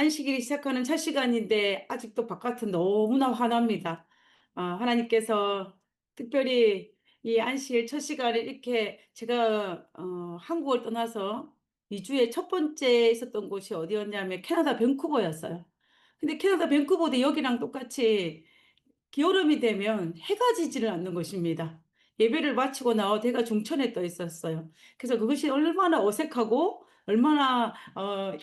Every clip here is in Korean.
안식일이 시작하는 첫 시간인데 아직도 바깥은 너무나 환합니다. 하나님께서 특별히 이 안식일 첫 시간에 이렇게 제가 한국을 떠나서 2주에 첫 번째 있었던 곳이 어디였냐면 캐나다 밴쿠버였어요. 근데 캐나다 밴쿠버도 여기랑 똑같이 여름이 되면 해가 지지를 않는 것입니다. 예배를 마치고 나와 해가 중천에 떠 있었어요. 그래서 그것이 얼마나 어색하고 얼마나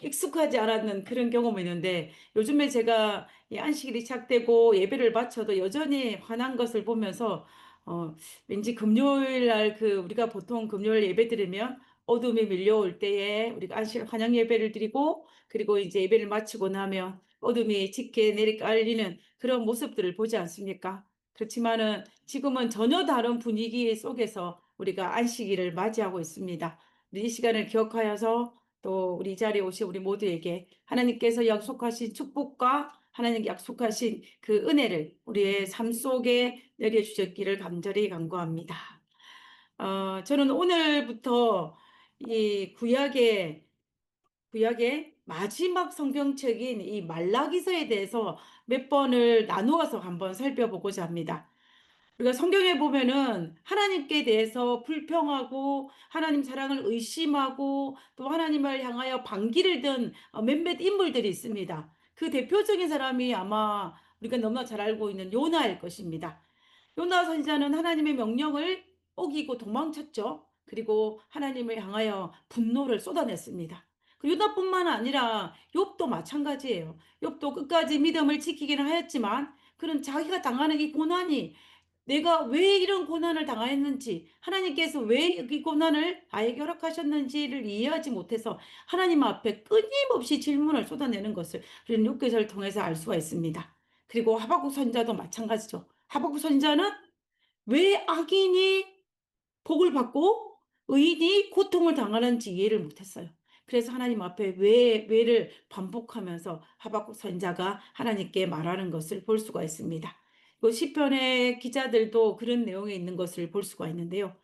익숙하지 않았는 그런 경험이 있는데, 요즘에 제가 이 안식일이 시작되고 예배를 마쳐도 여전히 환한 것을 보면서 어, 왠지 금요일 날 우리가 보통 금요일 예배 드리면 어둠이 밀려올 때에 우리가 안식 환영 예배를 드리고, 그리고 이제 예배를 마치고 나면 어둠이 짙게 내리깔리는 그런 모습들을 보지 않습니까? 그렇지만은 지금은 전혀 다른 분위기 속에서 우리가 안식일을 맞이하고 있습니다. 우리 이 시간을 기억하여서 또 우리 이 자리에 오신 우리 모두에게 하나님께서 약속하신 축복과 하나님 약속하신 그 은혜를 우리의 삶 속에 내려주셨기를 간절히 간구합니다. 저는 오늘부터 이 구약의 마지막 성경책인 이 말라기서에 대해서 몇 번을 나누어서 한번 살펴보고자 합니다. 우리가 성경에 보면은 하나님께 대해서 불평하고 하나님 사랑을 의심하고 또 하나님을 향하여 반기를 든 몇몇 인물들이 있습니다. 그 대표적인 사람이 아마 우리가 너무나 잘 알고 있는 요나일 것입니다. 요나 선지자는 하나님의 명령을 어기고 도망쳤죠. 그리고 하나님을 향하여 분노를 쏟아냈습니다. 그 요나뿐만 아니라 욥도 마찬가지예요. 욥도 끝까지 믿음을 지키기는 하였지만 그는 자기가 당하는 이 고난이, 내가 왜 이런 고난을 당하였는지, 하나님께서 왜 이 고난을 나에게 허락하셨는지를 이해하지 못해서 하나님 앞에 끊임없이 질문을 쏟아내는 것을 우리는 욥기서를 통해서 알 수가 있습니다. 그리고 하박국 선지자도 마찬가지죠. 하박국 선지자는 왜 악인이 복을 받고 의인이 고통을 당하는지 이해를 못했어요. 그래서 하나님 앞에 왜를 반복하면서 하박국 선지자가 하나님께 말하는 것을 볼 수가 있습니다. 시편의 기자들도 그런 내용이 있는 것을 볼 수가 있는데요.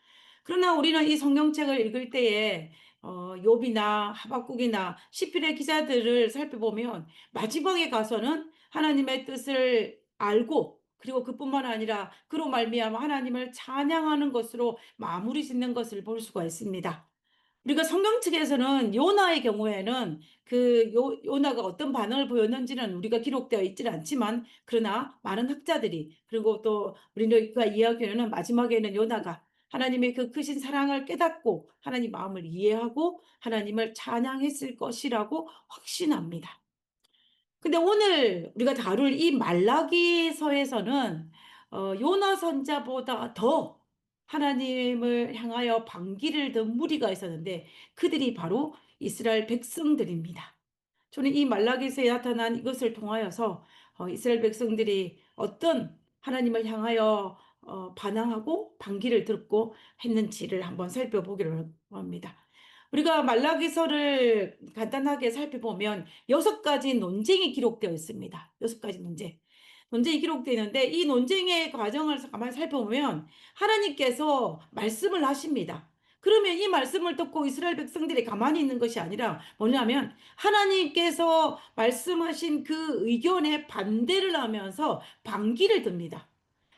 그러나 우리는 이 성경책을 읽을 때에 욥이나 하박국이나 시편의 기자들을 살펴보면 마지막에 가서는 하나님의 뜻을 알고, 그리고 그뿐만 아니라 그로 말미암아 하나님을 찬양하는 것으로 마무리 짓는 것을 볼 수가 있습니다. 우리가 성경책에서는 요나의 경우에는 요나가 어떤 반응을 보였는지는 우리가 기록되어 있지는 않지만, 그러나 많은 학자들이, 그리고 또 우리가 이야기하는 마지막에는 요나가 하나님의 그 크신 사랑을 깨닫고 하나님 마음을 이해하고 하나님을 찬양했을 것이라고 확신합니다. 근데 오늘 우리가 다룰 이 말라기서에서는 요나 선자보다 더 하나님을 향하여 반기를 든 무리가 있었는데, 그들이 바로 이스라엘 백성들입니다. 저는 이 말라기서에 나타난 이것을 통하여서 이스라엘 백성들이 어떤 하나님을 향하여 반항하고 반기를 들고 했는지를 한번 살펴보기로 합니다. 우리가 말라기서를 간단하게 살펴보면 6가지 논쟁이 기록되어 있습니다. 6가지 논쟁. 논쟁이 기록되어 있는데, 이 논쟁의 과정을 가만히 살펴보면 하나님께서 말씀을 하십니다. 그러면 이 말씀을 듣고 이스라엘 백성들이 가만히 있는 것이 아니라 뭐냐면, 하나님께서 말씀하신 그 의견에 반대를 하면서 반기를 듭니다.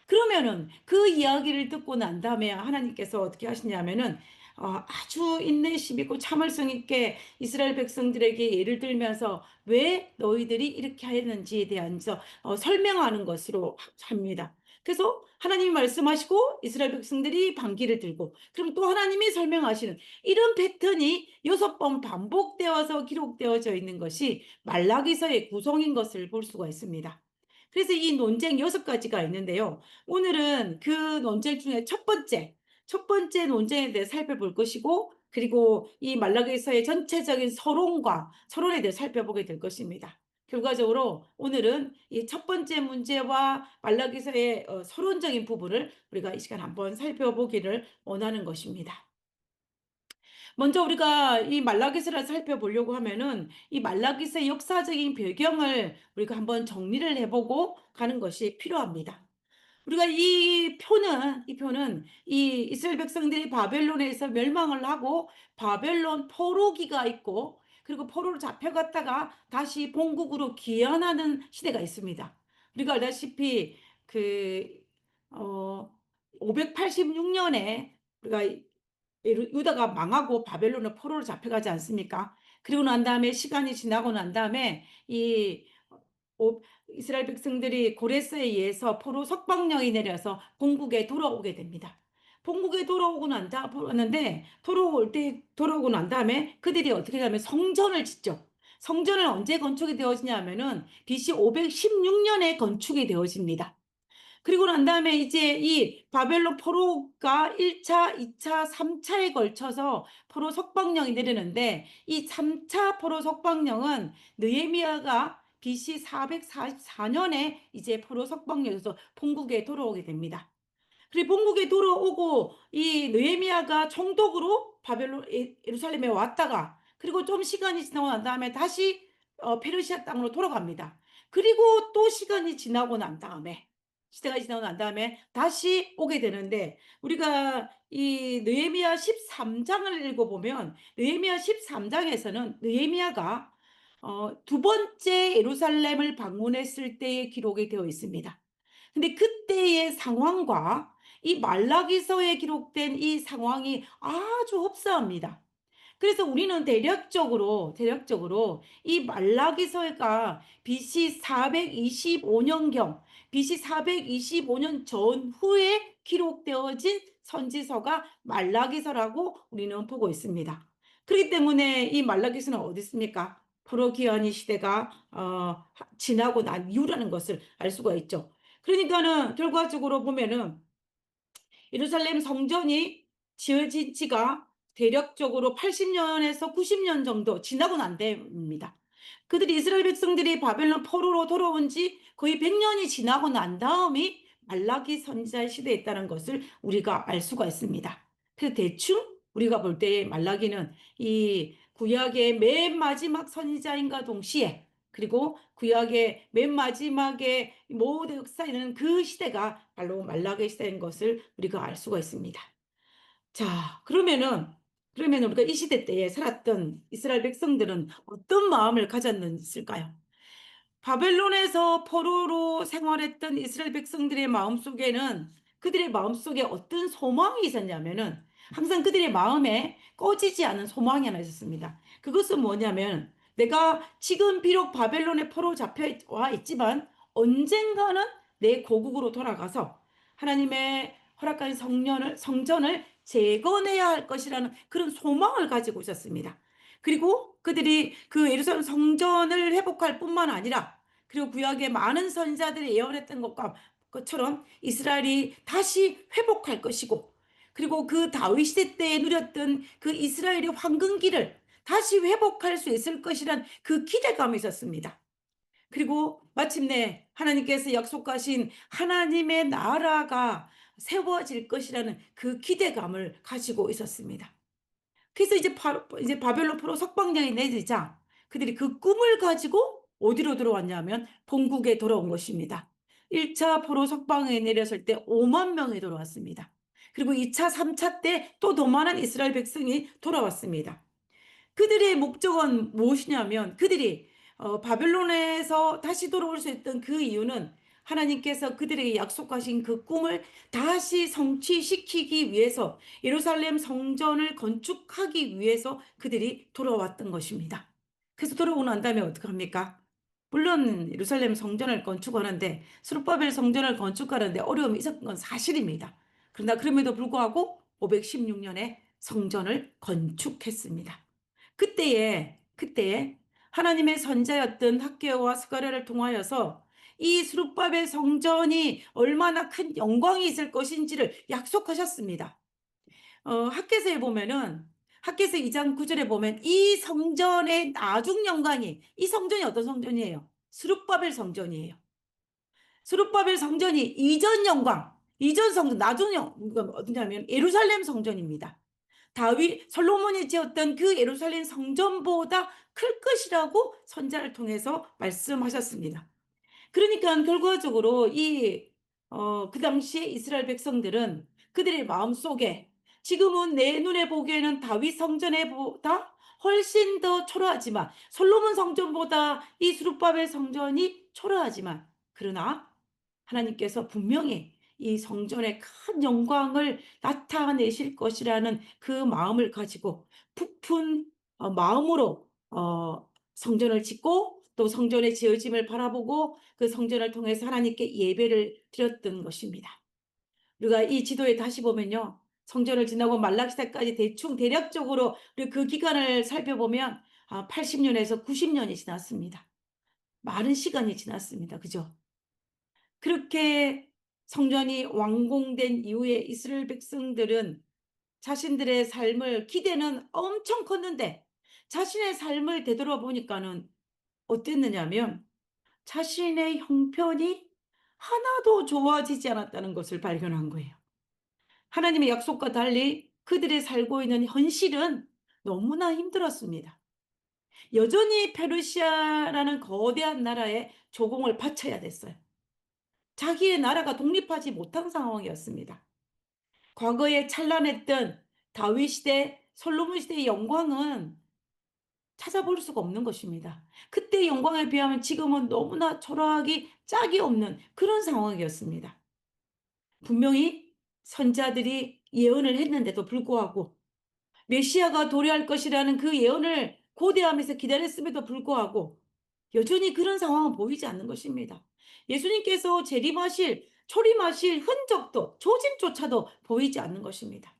그러면은 그 이야기를 듣고 난 다음에 하나님께서 어떻게 하시냐면은 아주 인내심 있고 참을성 있게 이스라엘 백성들에게 예를 들면서 왜 너희들이 이렇게 했는지에 대해서 설명하는 것으로 합니다. 그래서 하나님이 말씀하시고 이스라엘 백성들이 반기를 들고, 그럼 또 하나님이 설명하시는 이런 패턴이 6번 반복되어서 기록되어져 있는 것이 말라기서의 구성인 것을 볼 수가 있습니다. 그래서 이 논쟁 6가지가 있는데요. 오늘은 그 논쟁 중에 첫 번째 논쟁에 대해 살펴볼 것이고, 그리고 이 말라기서의 전체적인 서론에 대해 살펴보게 될 것입니다. 결과적으로 오늘은 이 첫 번째 문제와 말라기서의 서론적인 부분을 우리가 이 시간 한번 살펴보기를 원하는 것입니다. 먼저 우리가 이 말라기서를 살펴보려고 하면은 이 말라기서의 역사적인 배경을 우리가 한번 정리를 해보고 가는 것이 필요합니다. 우리가 이 표는 이 이스라엘 백성들이 바벨론에서 멸망을 하고 바벨론 포로기가 있고, 그리고 포로로 잡혀갔다가 다시 본국으로 귀환하는 시대가 있습니다. 우리가 알다시피 그 어 586년에 우리가 유다가 망하고 바벨론으로 포로로 잡혀가지 않습니까? 그리고 난 다음에 시간이 지나고 난 다음에 이 오- 이스라엘 백성들이 고레스에 의해서 포로 석방령이 내려서 본국에 돌아오게 됩니다. 본국에 돌아오고 돌아오고 난 다음에 그들이 어떻게 하면 성전을 짓죠. 성전은 언제 건축이 되어지냐면은 BC 516년에 건축이 되어집니다. 그리고 난 다음에 이제 이 바벨론 포로가 1차, 2차, 3차에 걸쳐서 포로 석방령이 내리는데 이 3차 포로 석방령은 느헤미야가 BC 444년에 이제 포로 석방령에서 본국에 돌아오게 됩니다. 그리고 본국에 돌아오고 이 느헤미야가 총독으로 예루살렘에 왔다가 그리고 좀 시간이 지나고 난 다음에 다시 페르시아 땅으로 돌아갑니다. 그리고 또 시간이 지나고 난 다음에 시대가 지나고 난 다음에 다시 오게 되는데 우리가 이 느헤미야 13장을 읽어보면 느헤미야 13장에서는 느헤미야가 두 번째 예루살렘을 방문했을 때의 기록이 되어 있습니다. 근데 그때의 상황과 이 말라기서에 기록된 이 상황이 아주 흡사합니다. 그래서 우리는 대략적으로 이 말라기서가 BC 425년경, BC 425년 전후에 기록되어진 선지서가 말라기서라고 우리는 보고 있습니다. 그렇기 때문에 이 말라기서는 어디 있습니까? 프로기아니 시대가 지나고 난 이후라는 것을 알 수가 있죠. 그러니까는 결과적으로 보면은 예루살렘 성전이 지어진 지가 대략적으로 80년에서 90년 정도 지나고 난 때입니다. 그들이 이스라엘 백성들이 바벨론 포로로 돌아온 지 거의 100년이 지나고 난 다음이 말라기 선지자의 시대에 있다는 것을 우리가 알 수가 있습니다. 그래서 대충 우리가 볼 때 말라기는 이 구약의 맨 마지막 선지자인가 동시에 그리고 구약의 맨 마지막에 모든 역사에는 그 시대가 바로 말라기 시대인 것을 우리가 알 수가 있습니다. 자, 그러면은 우리가 이 시대 때에 살았던 이스라엘 백성들은 어떤 마음을 가졌을까요? 바벨론에서 포로로 생활했던 이스라엘 백성들의 마음속에는 그들의 마음속에 어떤 소망이 있었냐면은 항상 그들의 마음에 꺼지지 않은 소망이 하나 있었습니다. 그것은 뭐냐면 내가 지금 비록 바벨론에 포로 잡혀 와 있지만 언젠가는 내 고국으로 돌아가서 하나님의 허락한 성전을 재건해야 할 것이라는 그런 소망을 가지고 있었습니다. 그리고 그들이 그 예루살렘 성전을 회복할 뿐만 아니라 그리고 구약의 많은 선지자들이 예언했던 것처럼 이스라엘이 다시 회복할 것이고 그리고 그 다윗 시대 때에 누렸던 그 이스라엘의 황금기를 다시 회복할 수 있을 것이란 그 기대감이 있었습니다. 그리고 마침내 하나님께서 약속하신 하나님의 나라가 세워질 것이라는 그 기대감을 가지고 있었습니다. 그래서 이제 바벨론 포로 석방령이 내리자 그들이 그 꿈을 가지고 어디로 들어왔냐면 본국에 돌아온 것입니다. 1차 포로 석방에 내렸을 때 5만 명이 돌아왔습니다. 그리고 2차, 3차 때 또 더 많은 이스라엘 백성이 돌아왔습니다. 그들의 목적은 무엇이냐면 그들이 바벨론에서 다시 돌아올 수 있던 그 이유는 하나님께서 그들에게 약속하신 그 꿈을 다시 성취시키기 위해서 예루살렘 성전을 건축하기 위해서 그들이 돌아왔던 것입니다. 그래서 돌아오고 난 다음에 어떡합니까? 물론 예루살렘 성전을 건축하는데 스룹바벨 성전을 건축하는데 어려움이 있었던 건 사실입니다. 그러나 그럼에도 불구하고 516년에 성전을 건축했습니다. 그때에 하나님의 선자였던 학개오와 스가랴를 통하여서 이 스룹바벨 성전이 얼마나 큰 영광이 있을 것인지를 약속하셨습니다. 학개서 2장 9절에 보면 이 성전의 나중 영광이 이 성전이 어떤 성전이에요? 스룹바벨 성전이에요. 스룹바벨 성전이 이전 영광, 이전 성전, 나중 영광 어디냐면 예루살렘 성전입니다. 다윗 솔로몬이 지었던 그 예루살렘 성전보다 클 것이라고 선자를 통해서 말씀하셨습니다. 그러니까 결과적으로 그 당시에 이스라엘 백성들은 그들의 마음속에 지금은 내 눈에 보기에는 다윗 성전에 보다 훨씬 더 초라하지만, 솔로몬 성전보다 이 수룹바벨 성전이 초라하지만, 그러나 하나님께서 분명히 이 성전의 큰 영광을 나타내실 것이라는 그 마음을 가지고 부푼 마음으로 성전을 짓고, 또 성전의 지어짐을 바라보고 그 성전을 통해서 하나님께 예배를 드렸던 것입니다. 우리가 이 지도에 다시 보면요, 성전을 지나고 말라기사까지 대충 대략적으로 우리 그 기간을 살펴보면 80년에서 90년이 지났습니다. 많은 시간이 지났습니다. 그죠? 그렇게 성전이 완공된 이후에 이스라엘 백성들은 자신들의 삶을, 기대는 엄청 컸는데 자신의 삶을 되돌아보니까는 어땠느냐면 자신의 형편이 하나도 좋아지지 않았다는 것을 발견한 거예요. 하나님의 약속과 달리 그들이 살고 있는 현실은 너무나 힘들었습니다. 여전히 페르시아라는 거대한 나라에 조공을 바쳐야 됐어요. 자기의 나라가 독립하지 못한 상황이었습니다. 과거에 찬란했던 다윗 시대, 솔로몬 시대의 영광은 찾아볼 수가 없는 것입니다. 그때의 영광에 비하면 지금은 너무나 초라하기 짝이 없는 그런 상황이었습니다. 분명히 선자들이 예언을 했는데도 불구하고, 메시아가 도래할 것이라는 그 예언을 고대하면서 기다렸음에도 불구하고 여전히 그런 상황은 보이지 않는 것입니다. 예수님께서 재림하실, 초림하실 흔적도, 조짐조차도 보이지 않는 것입니다.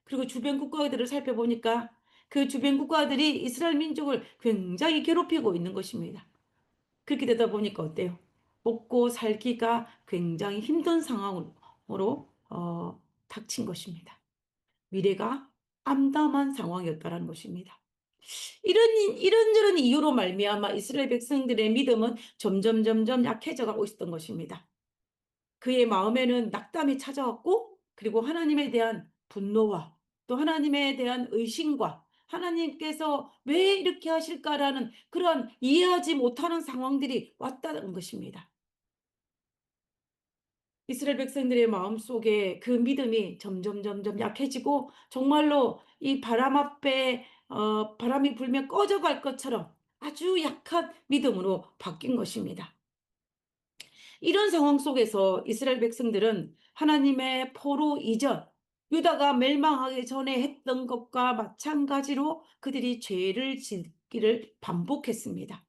그리고 주변 국가들을 살펴보니까 그 주변 국가들이 이스라엘 민족을 굉장히 괴롭히고 있는 것입니다. 그렇게 되다 보니까 어때요? 먹고 살기가 굉장히 힘든 상황으로 닥친 것입니다. 미래가 암담한 상황이었다라는 것입니다. 이런저런 이유로 말미암아 이스라엘 백성들의 믿음은 점점 약해져 가고 있었던 것입니다. 그의 마음에는 낙담이 찾아왔고, 그리고 하나님에 대한 분노와 또 하나님에 대한 의심과 하나님께서 왜 이렇게 하실까라는 그런 이해하지 못하는 상황들이 왔다는 것입니다. 이스라엘 백성들의 마음속에 그 믿음이 점점 약해지고, 정말로 이 바람 앞에 바람이 불면 꺼져갈 것처럼 아주 약한 믿음으로 바뀐 것입니다. 이런 상황 속에서 이스라엘 백성들은 하나님의 포로 이전, 유다가 멸망하기 전에 했던 것과 마찬가지로 그들이 죄를 짓기를 반복했습니다.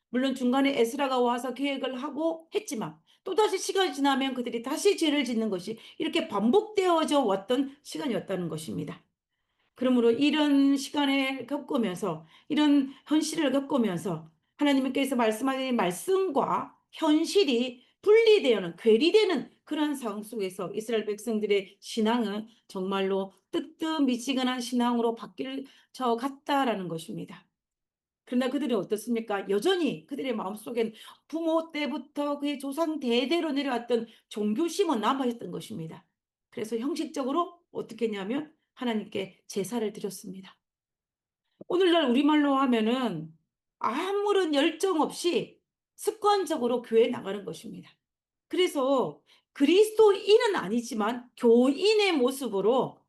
물론 중간에 에스라가 와서 계획을 하고 했지만 또다시 시간이 지나면 그들이 다시 죄를 짓는 것이 이렇게 반복되어져 왔던 시간이었다는 것입니다. 그러므로 이런 시간을 겪으면서, 이런 현실을 겪으면서 하나님께서 말씀하신 말씀과 현실이 분리되는, 괴리되는 그런 상황 속에서 이스라엘 백성들의 신앙은 정말로 뜨뜻미지근한 신앙으로 바뀔 저 같다라는 것입니다. 그러나 그들이 어떻습니까? 여전히 그들의 마음속엔 부모 때부터 그의 조상 대대로 내려왔던 종교심은 남아있던 것입니다. 그래서 형식적으로 어떻게 했냐면 하나님께 제사를 드렸습니다. 오늘날 우리말로 하면은 아무런 열정 없이 습관적으로 교회에 나가는 것입니다. 그래서 그리스도인은 아니지만 교인의 모습으로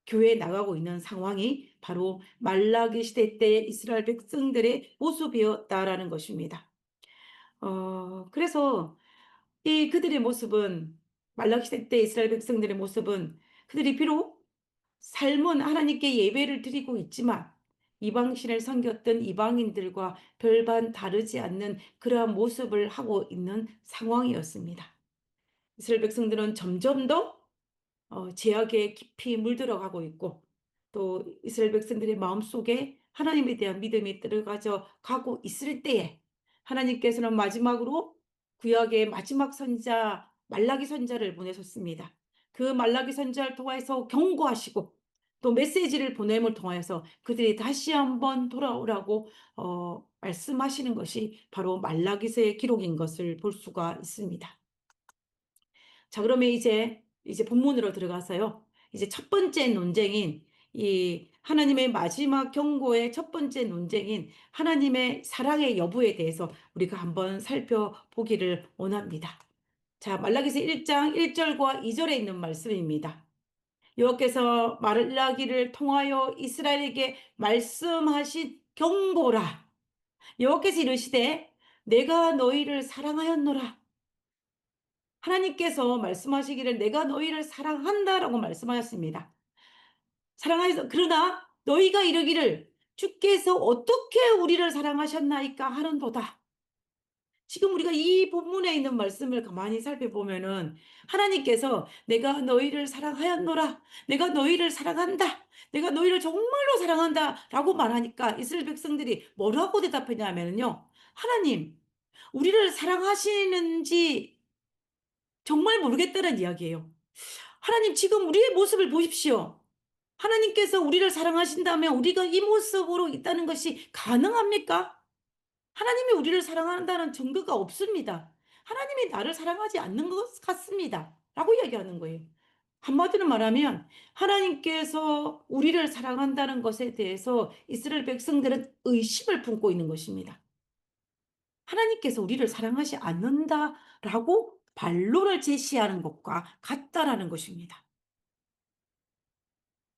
교회에 나가고 있는 상황이 바로 말라기 시대 때 이스라엘 백성들의 모습이었다라는 것입니다. 그래서 이 그들의 모습은, 말라기 시대 때 이스라엘 백성들의 모습은, 그들이 비록 삶은 하나님께 예배를 드리고 있지만 이방신을 섬겼던 이방인들과 별반 다르지 않는 그러한 모습을 하고 있는 상황이었습니다. 이스라엘 백성들은 점점 더 죄악에 깊이 물들어가고 있고, 또 이스라엘 백성들의 마음속에 하나님에 대한 믿음이 들어가져 가고 있을 때에 하나님께서는 마지막으로 구약의 마지막 선자 말라기 선자를 보내셨습니다. 그 말라기 선자를 통해서 경고하시고 또 메시지를 보냄을 통해서 그들이 다시 한번 돌아오라고 말씀하시는 것이 바로 말라기서의 기록인 것을 볼 수가 있습니다. 자, 그러면 이제 본문으로 들어가서요. 이제 첫 번째 논쟁인 이 하나님의 마지막 경고의 첫 번째 논쟁인 하나님의 사랑의 여부에 대해서 우리가 한번 살펴보기를 원합니다. 자, 말라기서 1장 1절과 2절에 있는 말씀입니다. 여호와께서 말라기를 통하여 이스라엘에게 말씀하신 경고라. 여호와께서 이르시되 내가 너희를 사랑하였노라. 하나님께서 말씀하시기를 내가 너희를 사랑한다라고 말씀하셨습니다. 사랑하여서 그러나 너희가 이르기를 주께서 어떻게 우리를 사랑하셨나이까 하는도다. 지금 우리가 이 본문에 있는 말씀을 가만히 살펴보면은 하나님께서 내가 너희를 사랑하였노라. 내가 너희를 사랑한다. 내가 너희를 정말로 사랑한다라고 말하니까 이스라엘 백성들이 뭐라고 대답했냐면요. 하나님, 우리를 사랑하시는지 정말 모르겠다는 이야기예요. 하나님, 지금 우리의 모습을 보십시오. 하나님께서 우리를 사랑하신다면 우리가 이 모습으로 있다는 것이 가능합니까? 하나님이 우리를 사랑한다는 증거가 없습니다. 하나님이 나를 사랑하지 않는 것 같습니다. 라고 이야기하는 거예요. 한마디로 말하면 하나님께서 우리를 사랑한다는 것에 대해서 이스라엘 백성들은 의심을 품고 있는 것입니다. 하나님께서 우리를 사랑하지 않는다라고 반론을 제시하는 것과 같다라는 것입니다.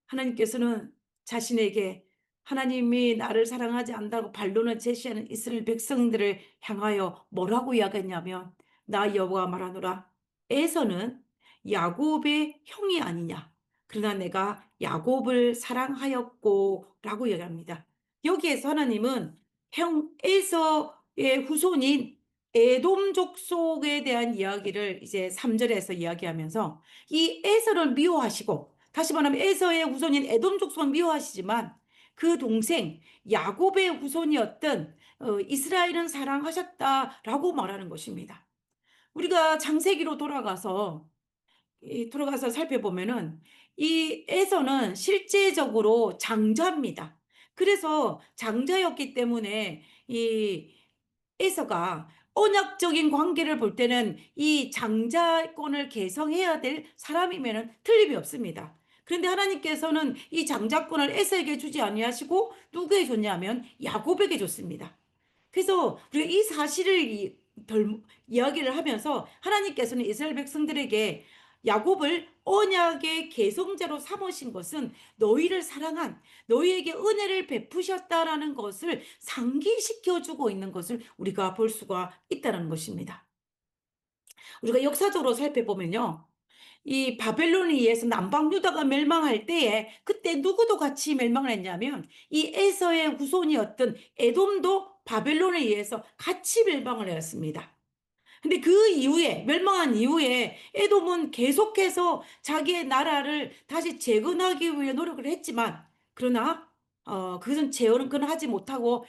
하나님께서는 자신에게 하나님이 나를 사랑하지 않는다고 반론을 제시하는 이스라엘 백성들을 향하여 뭐라고 이야기했냐면 나 여호와 말하노라 에서는 야곱의 형이 아니냐 그러나 내가 야곱을 사랑하였고 라고 이야기합니다. 여기에서 하나님은 형 에서의 후손인 에돔 족속에 대한 이야기를 이제 3절에서 이야기하면서 이 에서를 미워하시고 다시 말하면 에서의 후손인 에돔 족속은 미워하시지만 그 동생 야곱의 후손이었던 이스라엘은 사랑하셨다라고 말하는 것입니다. 우리가 창세기로 돌아가서 살펴보면은 이 에서는 실제적으로 장자입니다. 그래서 장자였기 때문에 이 에서가 언약적인 관계를 볼 때는 이 장자권을 계승해야 될 사람이면은 틀림이 없습니다. 그런데 하나님께서는 이 장자권을 에서에게 주지 아니하시고 누구에게 줬냐면 야곱에게 줬습니다. 그래서 우리가 이 사실을 이야기를 하면서 하나님께서는 이스라엘 백성들에게 야곱을 언약의 계승자로 삼으신 것은 너희를 사랑한 너희에게 은혜를 베푸셨다라는 것을 상기시켜 주고 있는 것을 우리가 볼 수가 있다는 것입니다. 우리가 역사적으로 살펴보면요. 이 바벨론에 의해서 남방 유다가 멸망할 때에 그때 누구도 같이 멸망을 했냐면 이 에서의 후손이었던 에돔도 바벨론에 의해서 같이 멸망을 했습니다. 근데 그 이후에 멸망한 이후에 에돔은 계속해서 자기의 나라를 다시 재건하기 위해 노력을 했지만 그러나 그것은 재건은 하지 못하고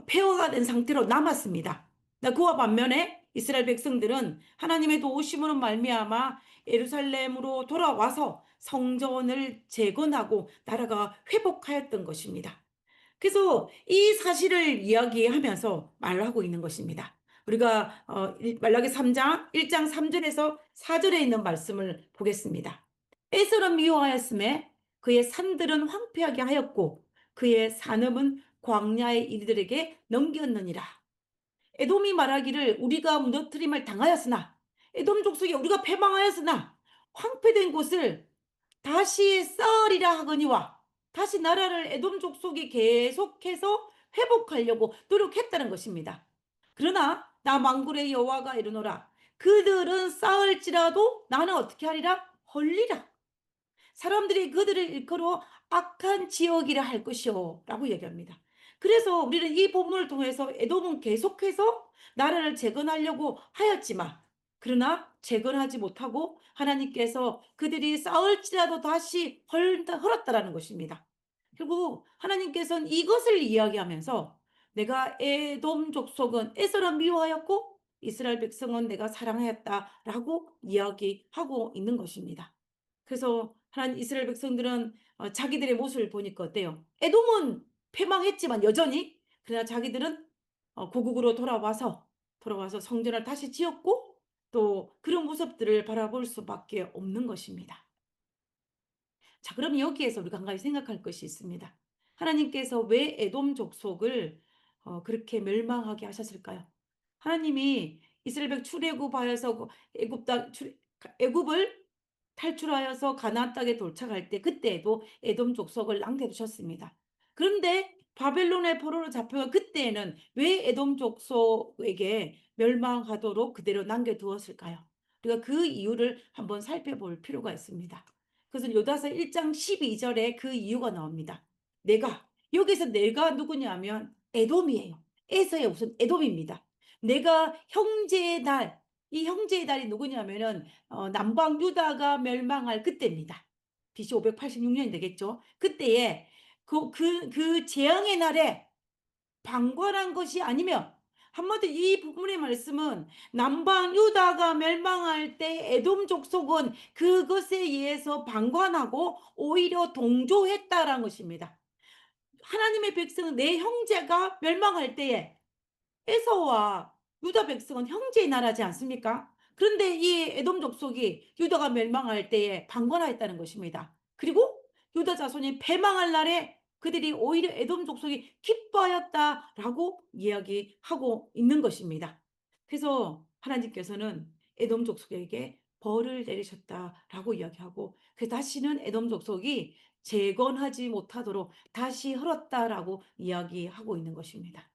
폐허가 된 상태로 남았습니다. 그와 반면에 이스라엘 백성들은 하나님의 도우심으로 말미암아 예루살렘으로 돌아와서 성전을 재건하고 나라가 회복하였던 것입니다. 그래서 이 사실을 이야기하면서 말을 하고 있는 것입니다. 우리가 말라기 3장 1장 3절에서 4절에 있는 말씀을 보겠습니다. 에서는 미워하였음에 그의 산들은 황폐하게 하였고 그의 산업은 광야의 이들에게 넘겼느니라. 에돔이 말하기를 우리가 무너뜨림을 당하였으나 에돔 족속에 우리가 패망하였으나 황폐된 곳을 다시 쌓으리라 하거니와 다시 나라를 에돔 족속이 계속해서 회복하려고 노력했다는 것입니다. 그러나 나 만군의 여호와가 이르노라 그들은 쌓을지라도 나는 어떻게 하리라 헐리라 사람들이 그들을 일컬어 악한 지역이라 할 것이요 라고 얘기합니다. 그래서 우리는 이 본문을 통해서 에돔은 계속해서 나라를 재건하려고 하였지만 그러나 재건하지 못하고 하나님께서 그들이 싸울지라도 다시 헐었다라는 것입니다. 결국 하나님께서는 이것을 이야기하면서 내가 에돔 족속은 에서를 미워하였고 이스라엘 백성은 내가 사랑하였다라고 이야기하고 있는 것입니다. 그래서 하나님 이스라엘 백성들은 자기들의 모습을 보니까 어때요? 에돔은 패망했지만 여전히 그러나 자기들은 고국으로 돌아와서 성전을 다시 지었고 또 그런 모습들을 바라볼 수밖에 없는 것입니다. 자, 그럼 여기에서 우리가 한 가지 생각할 것이 있습니다. 하나님께서 왜 에돔 족속을 그렇게 멸망하게 하셨을까요? 하나님이 이스라엘 백 출애굽하여서 애굽을 탈출하여서 가나안 땅에 도착할 때 그때에도 에돔 족속을 남겨 두셨습니다. 그런데 바벨론의 포로로 잡혀 그때에는 왜 에돔 족속에게 멸망하도록 그대로 남겨 두었을까요? 우리가 그 이유를 한번 살펴볼 필요가 있습니다. 그것은 요다서 1장 12절에 그 이유가 나옵니다. 내가 여기서 내가 누구냐면 에돔이에요. 에서의 우선 에돔입니다. 내가 형제의 날, 이 형제의 달이 누구냐면은 남방 유다가 멸망할 그때입니다. BC 586년이 되겠죠. 그때에 그 재앙의 날에 방관한 것이 아니며, 한마디로 이 부분의 말씀은 남방 유다가 멸망할 때 에돔 족속은 그것에 의해서 방관하고 오히려 동조했다라는 것입니다. 하나님의 백성은 내 형제가 멸망할 때에 에서와 유다 백성은 형제의 나라지 않습니까? 그런데 이 에돔 족속이 유다가 멸망할 때에 방관하였다는 것입니다. 그리고 유다 자손이 패망할 날에 그들이 오히려 에돔 족속이 기뻐하였다라고 이야기하고 있는 것입니다. 그래서 하나님께서는 에돔 족속에게 벌을 내리셨다라고 이야기하고, 그 다시는 에돔 족속이 재건하지 못하도록 다시 흘렀다라고 이야기하고 있는 것입니다.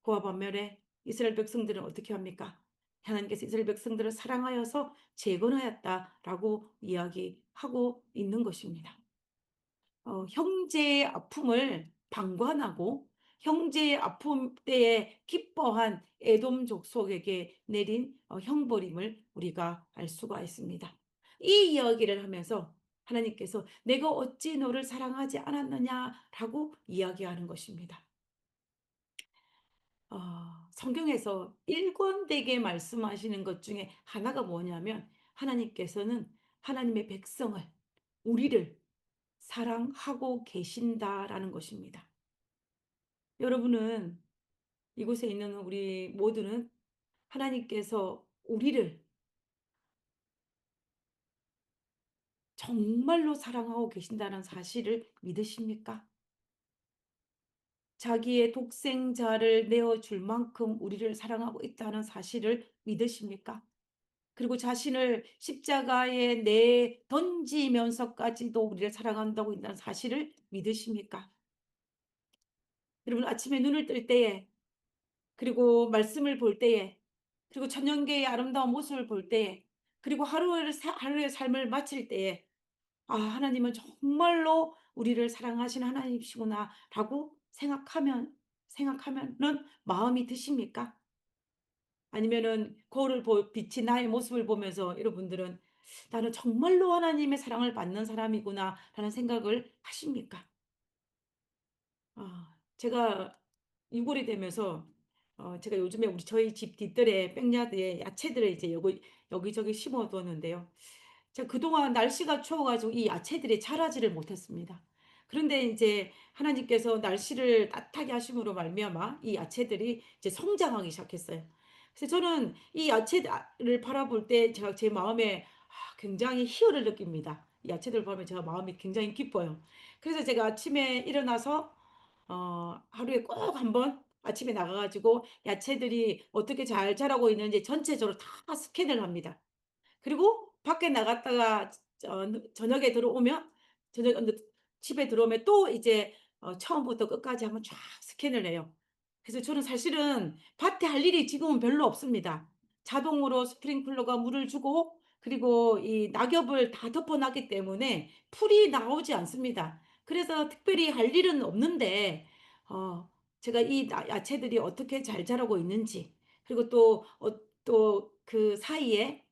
그와 반면에 이스라엘 백성들은 어떻게 합니까? 하나님께서 이스라엘 백성들을 사랑하여서 재건하였다라고 이야기하고 있는 것입니다. 형제의 아픔을 방관하고 형제의 아픔 때에 기뻐한 에돔 족속에게 내린 형벌임을 우리가 알 수가 있습니다. 이 이야기를 하면서 하나님께서 내가 어찌 너를 사랑하지 않았느냐라고 이야기하는 것입니다. 성경에서 일관되게 말씀하시는 것 중에 하나가 뭐냐면, 하나님께서는 하나님의 백성을, 우리를 사랑하고 계신다라는 것입니다. 여러분은, 이곳에 있는 우리 모두는 하나님께서 우리를 정말로 사랑하고 계신다는 사실을 믿으십니까? 자기의 독생자를 내어 줄 만큼 우리를 사랑하고 있다는 사실을 믿으십니까? 그리고 자신을 십자가에 내 던지면서까지도 우리를 사랑한다고 있다는 사실을 믿으십니까? 여러분, 아침에 눈을 뜰 때에, 그리고 말씀을 볼 때에, 그리고 천년계의 아름다운 모습을 볼 때에, 그리고 하루의 삶을 마칠 때에, 하나님은 정말로 우리를 사랑하시는 하나님이시구나라고 생각하면은 마음이 드십니까? 아니면은 거울을 비친 나의 모습을 보면서 여러분들은 '나는 정말로 하나님의 사랑을 받는 사람이구나.'라는 생각을 하십니까? 제가 유골이 되면서 제가 요즘에 저희 집 뒤뜰에 백야드에 야채들을 이제 여기저기 심어 두었는데요. 제가 그동안 날씨가 추워 가지고 이 야채들이 자라지를 못했습니다. 그런데 인제 하나님께서 날씨를 따뜻하게 하심으로 말미암아 이 야채들이 이제 성장하기 시작했어요. 그래서 저는 이 야채를 바라볼 때 제가 제 마음에 굉장히 희열을 느낍니다. 이 야채들을 보면 제가 마음이 굉장히 기뻐요. 그래서 제가 아침에 일어나서 하루에 꼭 한번 아침에 나가 가지고 야채들이 어떻게 잘 자라고 있는지 전체적으로 다 스캔을 합니다. 그리고 밖에 나갔다가 저녁에 들어오면, 저녁 집에 들어오면 또 이제 처음부터 끝까지 한번 쫙 스캔을 해요. 그래서 저는 사실은 밭에 할 일이 지금은 별로 없습니다. 자동으로 스프링클러가 물을 주고, 그리고 이 낙엽을 다 덮어 놨기 때문에 풀이 나오지 않습니다. 그래서 특별히 할 일은 없는데, 제가 이 야채들이 어떻게 잘 자라고 있는지, 그리고 또 그 사이에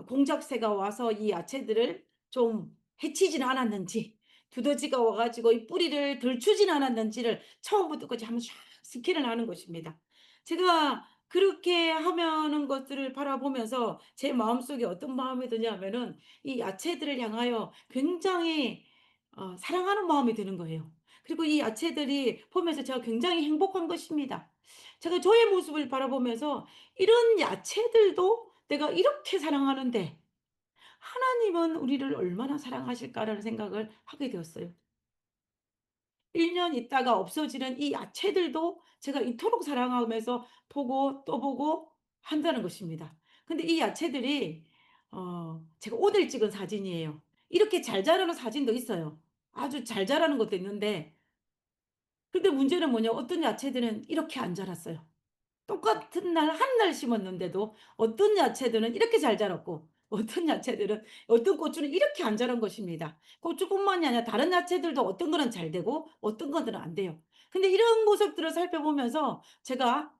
공작새가 와서 이 야채들을 좀 해치지는 않았는지, 두더지가 와 가지고 이 뿌리를 들추지는 않았는지를 처음부터 끝까지 한번 쫙 스캔을 하는 것입니다. 제가 그렇게 하는 것들을 바라보면서 제 마음속에 어떤 마음이 드냐면은 이 야채들을 향하여 굉장히 사랑하는 마음이 드는 거예요. 그리고 이 야채들이 보면서 제가 굉장히 행복한 것입니다. 제가 저의 모습을 바라보면서 '이런 야채들도 내가 이렇게 사랑하는데 하나님은 우리를 얼마나 사랑하실까.'라는 생각을 하게 되었어요. 1년 있다가 없어지는 이 야채들도 제가 이토록 사랑하면서 보고 또 보고 한다는 것입니다. 근데 이 야채들이 제가 오늘 찍은 사진이에요. 이렇게 잘 자라는 사진도 있어요. 아주 잘 자라는 것도 있는데, 근데 문제는 뭐냐, 어떤 야채들은 이렇게 안 자랐어요. 똑같은 날 한 날 심었는데도 어떤 야채들은 이렇게 잘 자랐고 어떤 야채들은, 어떤 고추는 이렇게 안 자란 것입니다. 고추뿐만이 아니라 다른 야채들도 어떤 거는 잘 되고 어떤 것들은 안 돼요. 근데 이런 모습들을 살펴보면서 제가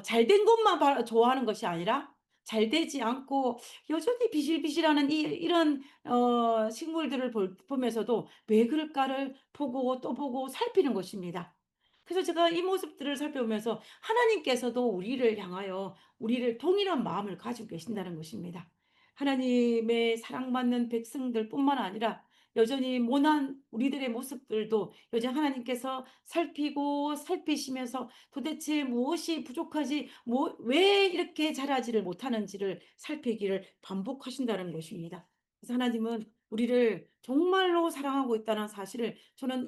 잘된 것만 좋아하는 것이 아니라 잘 되지 않고 여전히 비실비실하는 이런 식물들을 보면서도 '왜 그럴까.'를 보고 또 보고 살피는 것입니다. 그래서 제가 이 모습들을 살펴보면서 하나님께서도 우리를 향하여 우리를 동일한 마음을 가지고 계신다는 것입니다. 하나님의 사랑받는 백성들뿐만 아니라 여전히 모난 우리들의 모습들도 여전히 하나님께서 살피고 살피시면서 도대체 무엇이 부족하지, 왜 이렇게 자라지를 못하는지를 살피기를 반복하신다는 것입니다. 그래서 하나님은 우리를 정말로 사랑하고 있다는 사실을 저는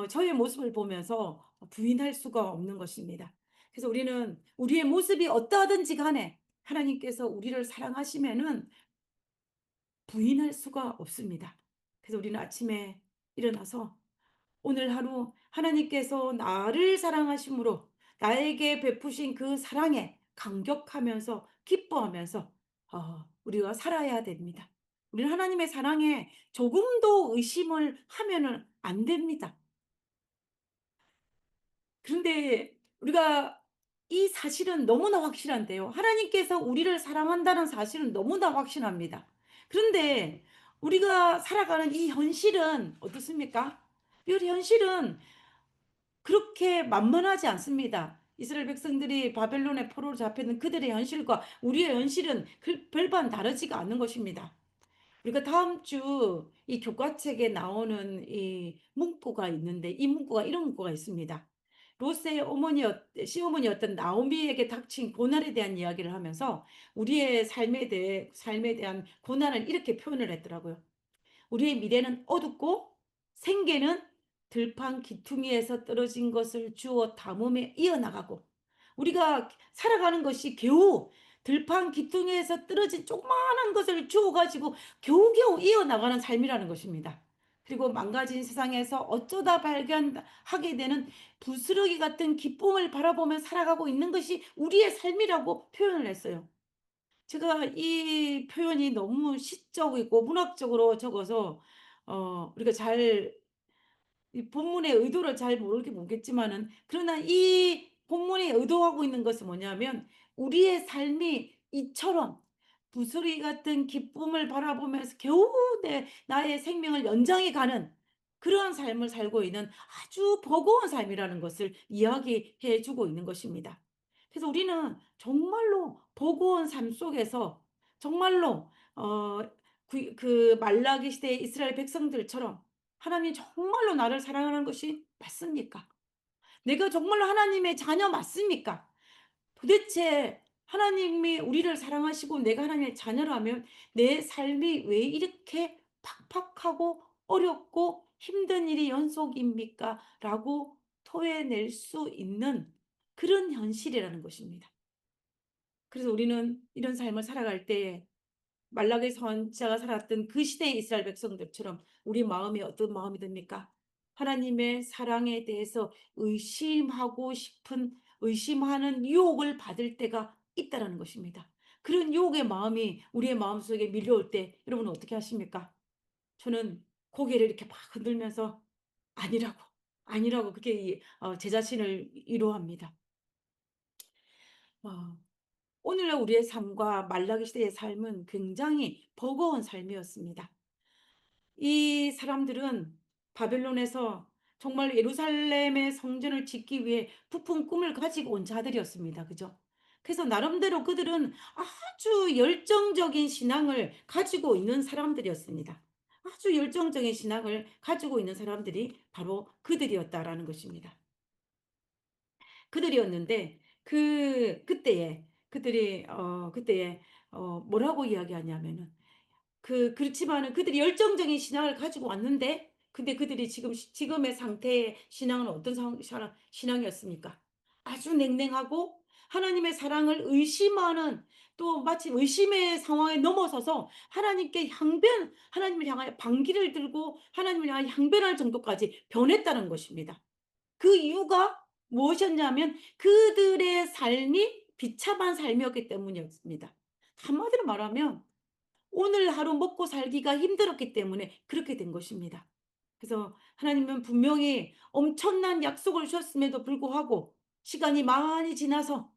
저의 모습을 보면서 부인할 수가 없는 것입니다. 그래서 우리는 우리의 모습이 어떠하든지 간에 하나님께서 우리를 사랑하시면은 부인할 수가 없습니다. 그래서 우리는 아침에 일어나서 오늘 하루 하나님께서 나를 사랑하심으로 나에게 베푸신 그 사랑에 감격하면서 기뻐하면서 우리가 살아야 됩니다. 우리는 하나님의 사랑에 조금도 의심을 하면은 안 됩니다. 그런데 우리가 이 사실은 너무나 확실한데요. 하나님께서 우리를 사랑한다는 사실은 너무나 확실합니다. 그런데 우리가 살아가는 이 현실은 어떻습니까? 이 현실은 그렇게 만만하지 않습니다. 이스라엘 백성들이 바벨론의 포로로 잡혀있는 그들의 현실과 우리의 현실은 별반 다르지가 않는 것입니다. 우리가 다음 주 이 교과책에 나오는 이 문구가 있는데, 이 문구가 이런 문구가 있습니다. 롯의 시어머니였던 나오미에게 닥친 고난에 대한 이야기를 하면서 우리의 삶에 대한 고난을 이렇게 표현을 했더라고요. 우리의 미래는 어둡고 생계는 들판 기퉁이에서 떨어진 것을 주워 담으며 이어나가고, 우리가 살아가는 것이 겨우 들판 기퉁이에서 떨어진 조그마한 것을 주워 가지고 겨우겨우 이어나가는 삶이라는 것입니다. 그리고 망가진 세상에서 어쩌다 발견하게 되는 부스러기 같은 기쁨을 바라보며 살아가고 있는 것이 우리의 삶이라고 표현을 했어요. 제가 이 표현이 너무 시적이고 문학적으로 적어서 우리가 잘 이 본문의 의도를 잘 모르겠지만은, 그러나 이 본문이 의도하고 있는 것은 뭐냐면 우리의 삶이 이처럼 부스러기 같은 기쁨을 바라보면서 겨우 나의 생명을 연장해 가는 그러한 삶을 살고 있는 아주 버거운 삶이라는 것을 이야기해 주고 있는 것입니다. 그래서 우리는 정말로 버거운 삶 속에서 정말로 그 말라기 시대의 이스라엘 백성들처럼 '하나님이 정말로 나를 사랑하는 것이 맞습니까? 내가 정말로 하나님의 자녀 맞습니까? 도대체 하나님이 우리를 사랑하시고 내가 하나님의 자녀라면 내 삶이 왜 이렇게 팍팍하고 어렵고 힘든 일이 연속입니까?' 라고 토해낼 수 있는 그런 현실이라는 것입니다. 그래서 우리는 이런 삶을 살아갈 때 말라기 선지자가 살았던 그 시대의 이스라엘 백성들처럼 우리 마음이 어떤 마음이 듭니까? 하나님의 사랑에 대해서 의심하는 유혹을 받을 때가 있다라는 것입니다. 그런 유혹의 마음이 우리의 마음속에 밀려올 때 여러분은 어떻게 하십니까? 저는 고개를 이렇게 막 흔들면서 아니라고, 아니라고 그렇게 제 자신을 위로합니다. 어. 오늘날 우리의 삶과 말라기 시대의 삶은 굉장히 버거운 삶이었습니다. 이 사람들은 바벨론에서 정말 예루살렘의 성전을 짓기 위해 부푼 꿈을 가지고 온 자들이었습니다. 그죠? 그래서 나름대로 그들은 아주 열정적인 신앙을 가지고 있는 사람들이었습니다. 아주 열정적인 신앙을 가지고 있는 사람들이 바로 그들이었다라는 것입니다. 그들이었는데 그때에 그들이 그때에 뭐라고 이야기하냐면은 그렇지만은 그들이 열정적인 신앙을 가지고 왔는데, 근데 그들이 지금의 상태의 신앙은 어떤 신앙이었습니까? 아주 냉랭하고 하나님의 사랑을 의심하는, 또 마치 의심의 상황에 넘어서서 하나님께 하나님을 향하여 반기를 들고 하나님을 향하여 향변할 정도까지 변했다는 것입니다. 그 이유가 무엇이었냐면 그들의 삶이 비참한 삶이었기 때문이었습니다. 한마디로 말하면 오늘 하루 먹고 살기가 힘들었기 때문에 그렇게 된 것입니다. 그래서 하나님은 분명히 엄청난 약속을 주셨음에도 불구하고 시간이 많이 지나서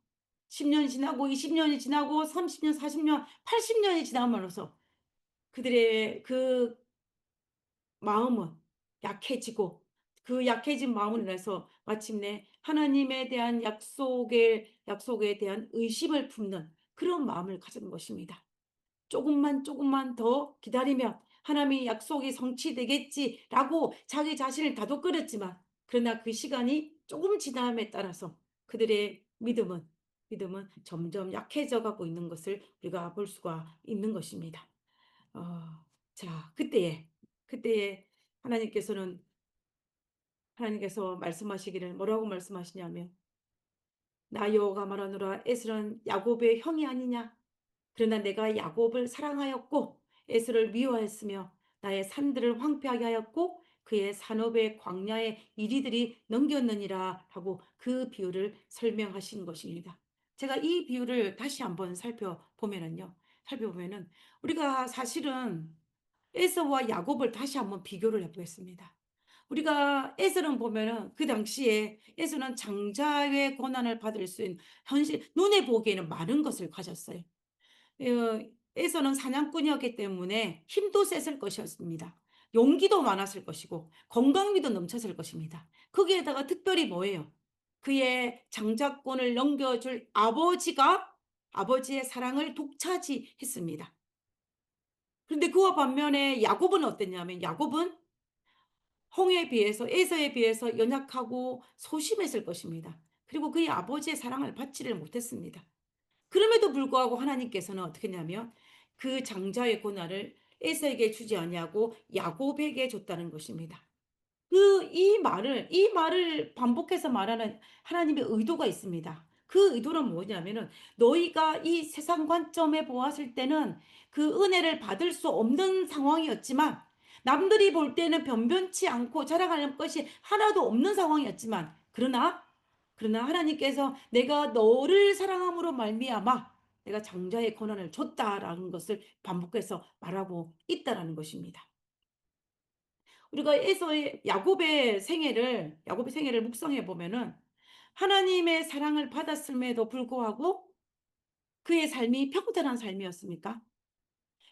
10 년이 지나고 20 년이 지나고 30 년, 40 년, 80 년이 지남으로써 그들의 그 마음은 약해지고, 그 약해진 마음으로 인해서 마침내 하나님에 대한 약속에 대한 의심을 품는 그런 마음을 가진 것입니다. 조금만 더 기다리면 하나님의 약속이 성취되겠지라고 자기 자신을 다독거렸지만, 그러나 그 시간이 조금 지남에 따라서 그들의 믿음은 점점 약해져 가고 있는 것을 우리가 볼 수가 있는 것입니다. 어 자, 그때에 하나님께서는 하나님께서 말씀하시기를 뭐라고 말씀하시냐면 "나 여호와가 말하노라, 에스는 야곱의 형이 아니냐? 그러나 내가 야곱을 사랑하였고 에서를 미워하였으며 나의 산들을 황폐하게 하였고 그의 산업의 광야의 이리들이 넘겼느니라." 하고 그 비유를 설명하신 것입니다. 제가 이 비유를 다시 한번 살펴보면은 우리가 사실은 에서와 야곱을 다시 한번 비교를 해 보겠습니다. 우리가 에서는 보면은 그 당시에 에서는 장자의 권한을 받을 수 있는, 현실 눈에 보기에는 많은 것을 가졌어요. 에서는 사냥꾼이었기 때문에 힘도 셌을 것이었습니다. 용기도 많았을 것이고 건강미도 넘쳤을 것입니다. 거기에다가 특별히 뭐예요? 그의 장자권을 넘겨줄 아버지의 사랑을 독차지했습니다. 그런데 그와 반면에 야곱은 어땠냐면, 야곱은 홍해에 비해서, 에서에 비해서 연약하고 소심했을 것입니다. 그리고 그의 아버지의 사랑을 받지를 못했습니다. 그럼에도 불구하고 하나님께서는 어떻게 했냐면 그 장자의 고난을 에서에게 주지 아니하고 야곱에게 줬다는 것입니다. 이 말을 반복해서 말하는 하나님의 의도가 있습니다. 그 의도는 뭐냐면은 너희가 이 세상 관점에 보았을 때는 그 은혜를 받을 수 없는 상황이었지만, 남들이 볼 때는 변변치 않고 자랑할 것이 하나도 없는 상황이었지만, 그러나 하나님께서 내가 너를 사랑함으로 말미암아 내가 장자의 권한을 줬다라는 것을 반복해서 말하고 있다라는 것입니다. 우리가 에서의 야곱의 생애를 묵상해 보면은 하나님의 사랑을 받았음에도 불구하고 그의 삶이 평탄한 삶이었습니까?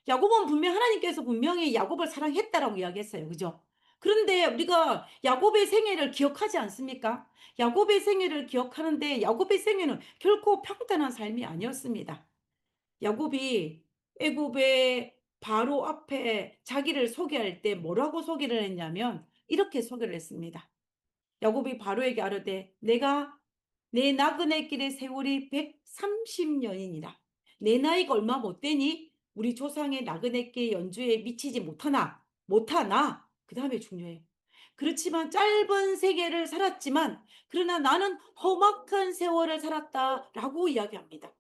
야곱은 하나님께서 분명히 야곱을 사랑했다라고 이야기했어요. 그죠? 그런데 우리가 야곱의 생애를 기억하지 않습니까? 야곱의 생애를 기억하는데 야곱의 생애는 결코 평탄한 삶이 아니었습니다. 야곱이 애굽의 바로 앞에 자기를 소개할 때 뭐라고 소개를 했냐면 이렇게 소개를 했습니다. 야곱이 바로에게 아뢰되 내가 내 나그네 길의 세월이 130 년이니라. 내 나이가 얼마 못 되니 우리 조상의 나그네 길 연주에 미치지 못하나. 그다음에 중요해요. 그렇지만 짧은 세계를 살았지만 그러나 나는 험악한 세월을 살았다라고 이야기합니다.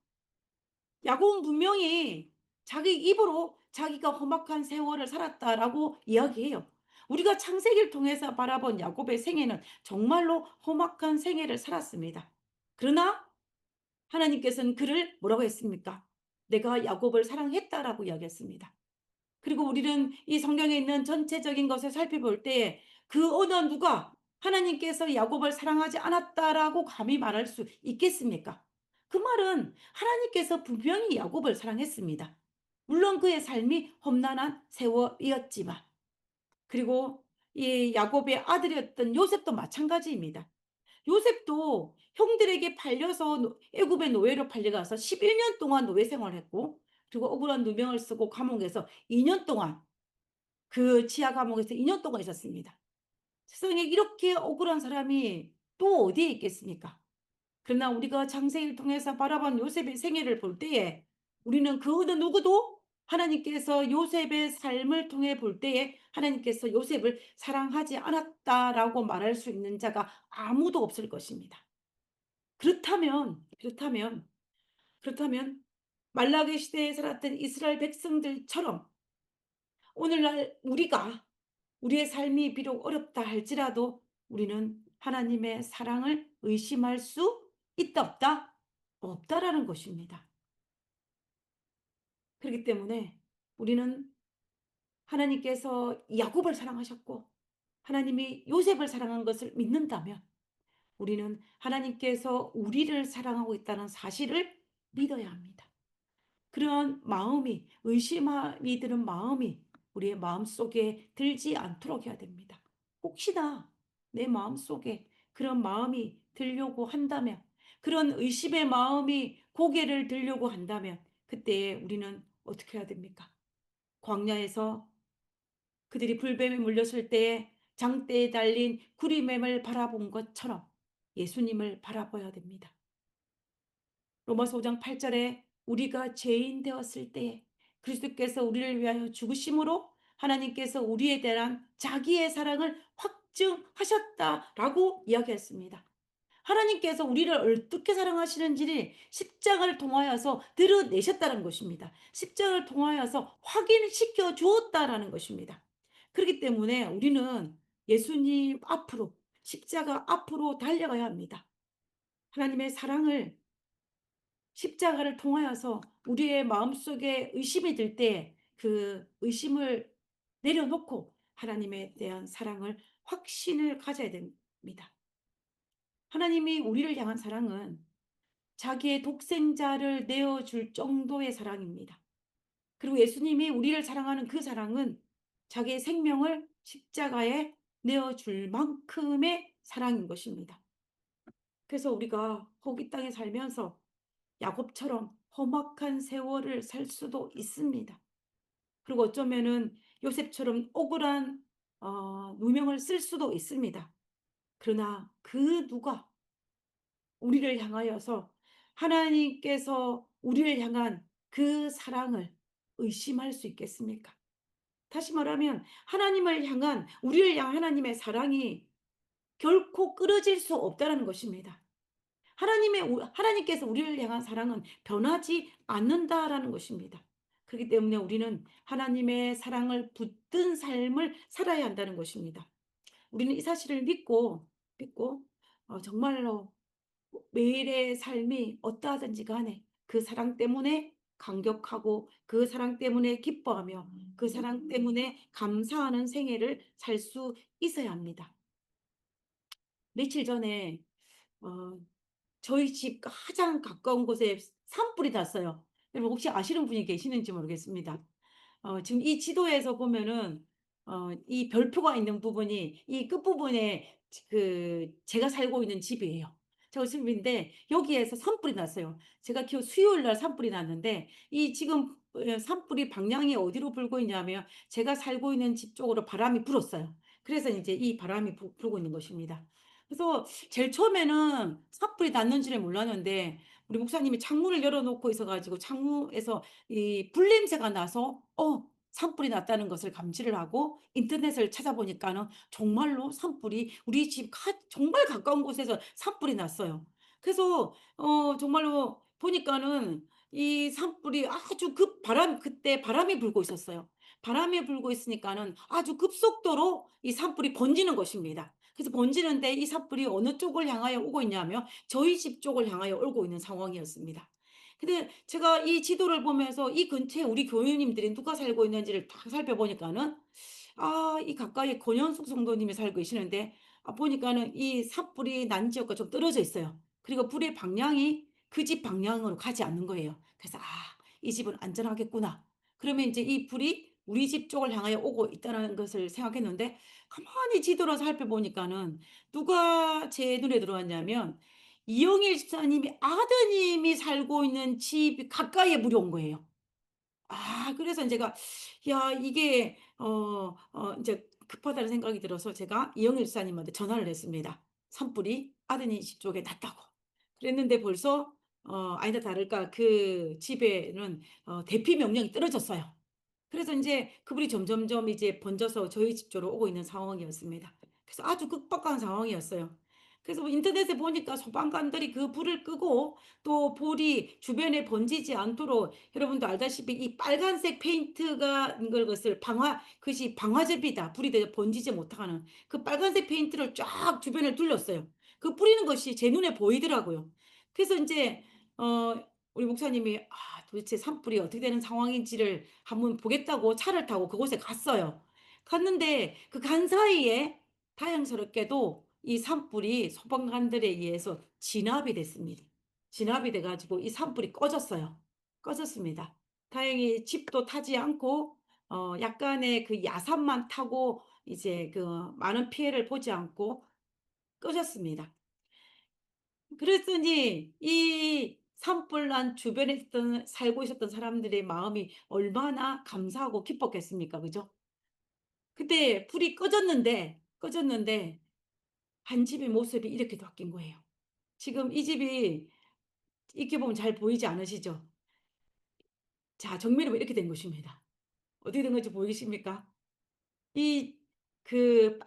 야곱은 분명히 자기 입으로 자기가 험악한 세월을 살았다라고 이야기해요. 우리가 창세기를 통해서 바라본 야곱의 생애는 정말로 험악한 생애를 살았습니다. 그러나 하나님께서는 그를 뭐라고 했습니까? 내가 야곱을 사랑했다라고 이야기했습니다. 그리고 우리는 이 성경에 있는 전체적인 것을 살펴볼 때에 그 어느 누가 하나님께서 야곱을 사랑하지 않았다라고 감히 말할 수 있겠습니까? 그 말은 하나님께서 분명히 야곱을 사랑했습니다. 물론 그의 삶이 험난한 세월이었지만, 그리고 이 야곱의 아들이었던 요셉도 마찬가지입니다. 요셉도 형들에게 팔려서 애굽의 노예로 팔려가서 11년 동안 노예 생활을 했고, 그리고 억울한 누명을 쓰고 감옥에서 2년 동안, 그 지하 감옥에서 2년 동안 있었습니다. 세상에 이렇게 억울한 사람이 또 어디에 있겠습니까? 그러나 우리가 창세기를 통해서 바라본 요셉의 생애를 볼 때에 우리는 그 어느 누구도 하나님께서 요셉의 삶을 통해 볼 때에 하나님께서 요셉을 사랑하지 않았다라고 말할 수 있는 자가 아무도 없을 것입니다. 그렇다면 말라기 시대에 살았던 이스라엘 백성들처럼 오늘날 우리의 삶이 비록 어렵다 할지라도 우리는 하나님의 사랑을 의심할 수 있다 없다? 없다라는 것입니다. 그렇기 때문에 우리는 하나님께서 야곱을 사랑하셨고 하나님이 요셉을 사랑한 것을 믿는다면 우리는 하나님께서 우리를 사랑하고 있다는 사실을 믿어야 합니다. 그런 마음이 의심이 드는 마음이 우리의 마음속에 들지 않도록 해야 됩니다. 혹시나 내 마음속에 그런 마음이 들려고 한다면 그런 의심의 마음이 고개를 들려고 한다면 그때 우리는 어떻게 해야 됩니까? 광야에서 그들이 불뱀에 물렸을 때에 장대에 달린 구리뱀을 바라본 것처럼 예수님을 바라봐야 됩니다. 로마서 5장 8절에 우리가 죄인 되었을 때에 그리스도께서 우리를 위하여 죽으심으로 하나님께서 우리에 대한 자기의 사랑을 확증하셨다라고 이야기했습니다. 하나님께서 우리를 어떻게 사랑하시는지를 십자가를 통하여서 드러내셨다는 것입니다. 십자가를 통하여서 확인시켜 주었다라는 것입니다. 그렇기 때문에 우리는 예수님 앞으로 십자가 앞으로 달려가야 합니다. 하나님의 사랑을 십자가를 통하여서 우리의 마음속에 의심이 들 때 그 의심을 내려놓고 하나님에 대한 사랑을 확신을 가져야 됩니다. 하나님이 우리를 향한 사랑은 자기의 독생자를 내어줄 정도의 사랑입니다. 그리고 예수님이 우리를 사랑하는 그 사랑은 자기의 생명을 십자가에 내어줄 만큼의 사랑인 것입니다. 그래서 우리가 거기 땅에 살면서 야곱처럼 험악한 세월을 살 수도 있습니다. 그리고 어쩌면은 요셉처럼 억울한 누명을 쓸 수도 있습니다. 그러나 그 누가 우리를 향하여서 하나님께서 우리를 향한 그 사랑을 의심할 수 있겠습니까? 다시 말하면 하나님을 향한 우리를 향한 하나님의 사랑이 결코 끊어질 수 없다는 것입니다. 하나님께서 우리를 향한 사랑은 변하지 않는다라는 것입니다. 그렇기 때문에 우리는 하나님의 사랑을 붙든 삶을 살아야 한다는 것입니다. 우리는 이 사실을 믿고 정말로 매일의 삶이 어떠하든지 간에 그 사랑 때문에 감격하고 그 사랑 때문에 기뻐하며 그 사랑 때문에 감사하는 생애를 살 수 있어야 합니다. 며칠 전에 어 저희 집 가장 가까운 곳에 산불이 났어요. 여러분 혹시 아시는 분이 계시는지 모르겠습니다. 지금 이 지도에서 보면은 이 별표가 있는 부분이 이 끝부분에 제가 살고 있는 집이에요. 저 집인데 여기에서 산불이 났어요. 제가 수요일 날 산불이 났는데 이 지금 산불이 방향이 어디로 불고 있냐면 제가 살고 있는 집 쪽으로 바람이 불었어요. 그래서 인제 이 바람이 불고 있는 것입니다. 그래서 제일 처음에는 산불이 났는지를 몰랐는데 우리 목사님이 창문을 열어 놓고 있어 가지고 창문에서 이 불냄새가 나서 산불이 났다는 것을 감지를 하고 인터넷을 찾아보니까는 정말로 산불이 우리 집 정말 가까운 곳에서 산불이 났어요. 그래서 정말로 보니까는 이 산불이 아주 그때 바람이 불고 있었어요. 바람이 불고 있으니까는 아주 급속도로 이 산불이 번지는 것입니다. 그래서 번지는데 이 산불이 어느 쪽을 향하여 오고 있냐면 저희 집 쪽을 향하여 오고 있는 상황이었습니다. 근데 제가 이 지도를 보면서 이 근처에 우리 교우님들이 누가 살고 있는지를 딱 살펴보니까는 이 가까이에 권현숙 성도님이 살고 계시는데 보니까는 이 산불이 난 지역과 좀 떨어져 있어요. 그리고 불의 방향이 그 집 방향으로 가지 않는 거예요. 그래서 '이 집은 안전하겠구나.' 그러면 인제 이 불이 우리 집 쪽을 향하여 오고 있다는 것을 생각했는데 가만히 지도를 살펴보니까는 누가 제 눈에 들어왔냐면 이영일 집사님이 아드님이 살고 있는 집 가까이에 물이 온 거예요. 그래서 제가 야 이게 인제 급하다는 생각이 들어서 제가 이영일 집사님한테 전화를 했습니다. 산불이 아드님 집 쪽에 났다고. 그랬는데 벌써 아니나 다를까 그 집에는 대피 명령이 떨어졌어요. 그래서 인제 그불이 점점점 이제 번져서 저희 집 쪽으로 오고 있는 상황이었습니다. 그래서 아주 급박한 상황이었어요. 그래서 뭐 인터넷에 보니까 소방관들이 그 불을 끄고 또 불이 주변에 번지지 않도록, 여러분도 알다시피 이 빨간색 페인트가 인 것을 그것이 방화제입니다. 불이 번지지 못하는 그 빨간색 페인트를 쫙 주변을 둘렀어요. 그 뿌리는 것이 제 눈에 보이더라고요. 그래서 인제 어 우리 목사님이 도대체 산불이 어떻게 되는 상황인지를 한번 보겠다고 차를 타고 그곳에 갔어요. 갔는데 그 간 사이에 다행스럽게도 이 산불이 소방관들에 의해서 진압이 됐습니다. 진압이 돼 가지고 이 산불이 꺼졌어요. 꺼졌습니다. 다행히 집도 타지 않고 약간의 그 야산만 타고 이제 그 많은 피해를 보지 않고 꺼졌습니다. 그랬더니 이 산불 난 주변에 살고 있었던 사람들의 마음이 얼마나 감사하고 기뻤겠습니까? 그죠? 그때 불이 꺼졌는데 한 집의 모습이 이렇게 바뀐 거예요. 지금 이 집이 이렇게 보면 잘 보이지 않으시죠? 자, 정면에 보면 이렇게 된 것입니다. 어떻게 된 건지 보이십니까? 이 그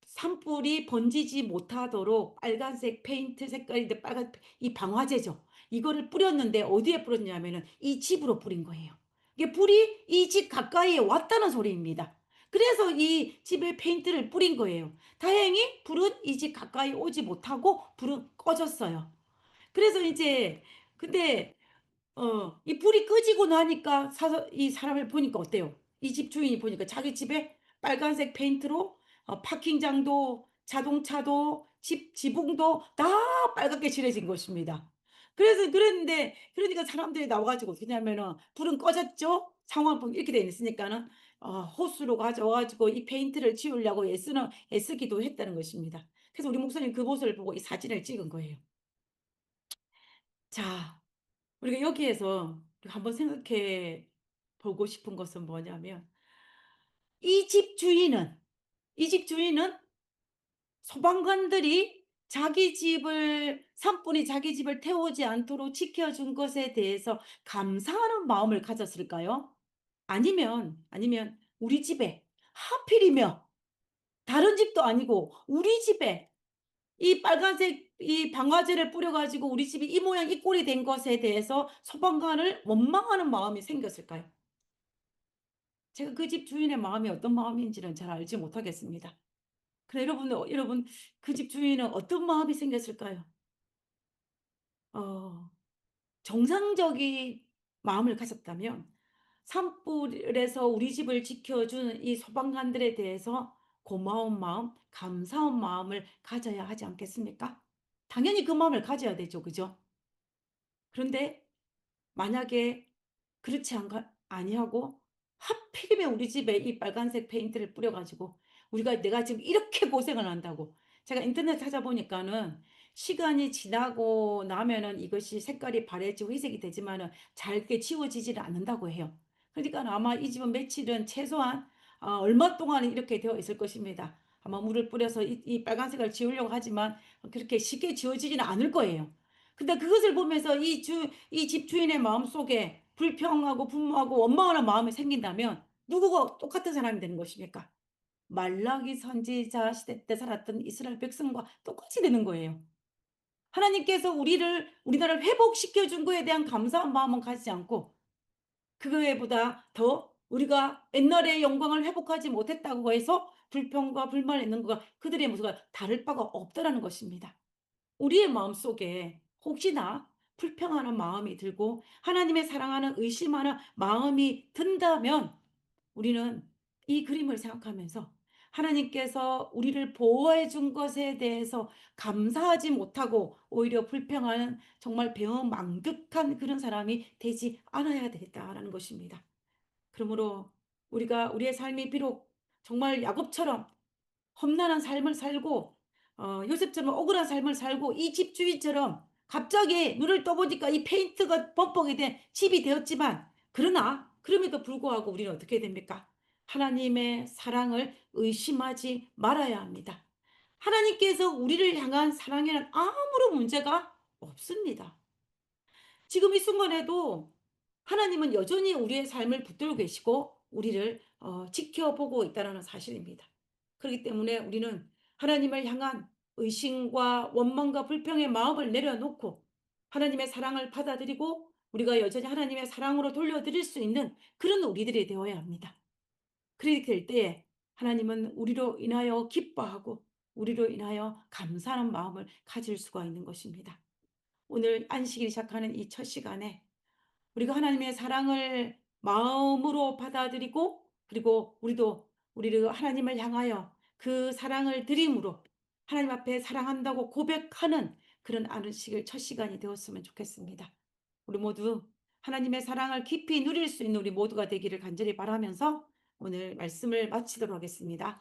산불이 번지지 못하도록 빨간색 페인트 색깔인데, 빨간 이 방화제죠. 이거를 뿌렸는데 어디에 뿌렸냐면은 이 집으로 뿌린 거예요. 이게 불이 이 집 가까이에 왔다는 소리입니다. 그래서 이 집에 페인트를 뿌린 거예요. 다행히 불은 이 집 가까이 오지 못하고 불은 꺼졌어요. 그래서 이제 근데 이 불이 꺼지고 나니까 이 사람을 보니까 어때요? 이 집 주인이 보니까 자기 집에 빨간색 페인트로 파킹장도 자동차도 지붕도 다 빨갛게 칠해진 것입니다. 그래서 그랬는데 그러니까 사람들이 나와 가지고 어떻게 하냐면은 불은 꺼졌죠. 상황 보면 이렇게 돼 있으니까는 호스로 가져와 가지고 이 페인트를 지우려고 애쓰기도 했다는 것입니다. 그래서 우리 목사님 그 모습을 보고 이 사진을 찍은 거예요. 자, 우리가 여기에서 한번 생각해 보고 싶은 것은 뭐냐면, 이 집 주인은 이 집 주인은 소방관들이 산불이 자기 집을 태우지 않도록 지켜준 것에 대해서 감사하는 마음을 가졌을까요? 아니면 우리 집에 하필이면 다른 집도 아니고 우리 집에 이 빨간색 이 방아제를 뿌려 가지고 우리 집이 이 모양 이 꼴이 된 것에 대해서 소방관을 원망하는 마음이 생겼을까요? 제가 그 집 주인의 마음이 어떤 마음인지는 잘 알지 못하겠습니다. 그래 여러분 그 집 주인은 어떤 마음이 생겼을까요? 어 정상적인 마음을 가졌다면 산불에서 우리 집을 지켜준 이 소방관들에 대해서 고마운 마음, 감사한 마음을 가져야 하지 않겠습니까? 당연히 그 마음을 가져야 되죠. 그죠? 그런데 만약에 그렇지 아니하고 하필이면 우리 집에 이 빨간색 페인트를 뿌려 가지고 내가 지금 이렇게 고생을 한다고, 제가 인터넷 찾아보니까는 시간이 지나고 나면은 이것이 색깔이 바래지고 희색이 되지만은 잘게 지워지지를 않는다고 해요. 그러니까 아마 이 집은 며칠은 최소한 얼마 동안은 이렇게 되어 있을 것입니다. 아마 물을 뿌려서 이 빨간색을 지우려고 하지만 그렇게 쉽게 지워지지는 않을 거예요. 근데 그것을 보면서 이 집주인의 마음속에 불평하고 분노하고 원망하는 마음이 생긴다면 누구가 똑같은 사람이 되는 것입니까? 말라기 선지자 시대 때 살았던 이스라엘 백성과 똑같이 되는 거예요. 하나님께서 우리나라를 회복시켜 준 거에 대한 감사한 마음은 가지지 않고 그거에 보다 더 우리가 옛날의 영광을 회복하지 못했다고 해서 불평과 불만을 있는 거가 그들의 모습과 다를 바가 없다라는 것입니다. 우리의 마음속에 혹시나 불평하는 마음이 들고 하나님의 사랑하는 의심하는 마음이 든다면 우리는 이 그림을 생각하면서 하나님께서 우리를 보호해 준 것에 대해서 감사하지 못하고 오히려 불평하는 정말 배은망덕한 그런 사람이 되지 않아야 되겠다라는 것입니다. 그러므로 우리가 우리의 삶이 비록 정말 야곱처럼 험난한 삶을 살고 요셉처럼 억울한 삶을 살고 이 집주인처럼 갑자기 눈을 떠보니까 이 페인트가 범벅이 된 집이 되었지만, 그러나 그럼에도 불구하고 우리는 어떻게 됩니까? 하나님의 사랑을 의심하지 말아야 합니다. 하나님께서 우리를 향한 사랑에는 아무런 문제가 없습니다. 지금 이 순간에도 하나님은 여전히 우리의 삶을 붙들고 계시고 우리를 지켜보고 있다는 사실입니다. 그렇기 때문에 우리는 하나님을 향한 의심과 원망과 불평의 마음을 내려놓고 하나님의 사랑을 받아들이고 우리가 여전히 하나님의 사랑으로 돌려드릴 수 있는 그런 우리들이 되어야 합니다. 그렇게 될 때에 하나님은 우리로 인하여 기뻐하고 우리로 인하여 감사하는 마음을 가질 수가 있는 것입니다. 오늘 안식일 시작하는 이 첫 시간에 우리가 하나님의 사랑을 마음으로 받아들이고 그리고 우리도 우리를 하나님을 향하여 그 사랑을 드림으로 하나님 앞에 사랑한다고 고백하는 그런 안식일 첫 시간이 되었으면 좋겠습니다. 우리 모두 하나님의 사랑을 깊이 누릴 수 있는 우리 모두가 되기를 간절히 바라면서 오늘 말씀을 마치도록 하겠습니다.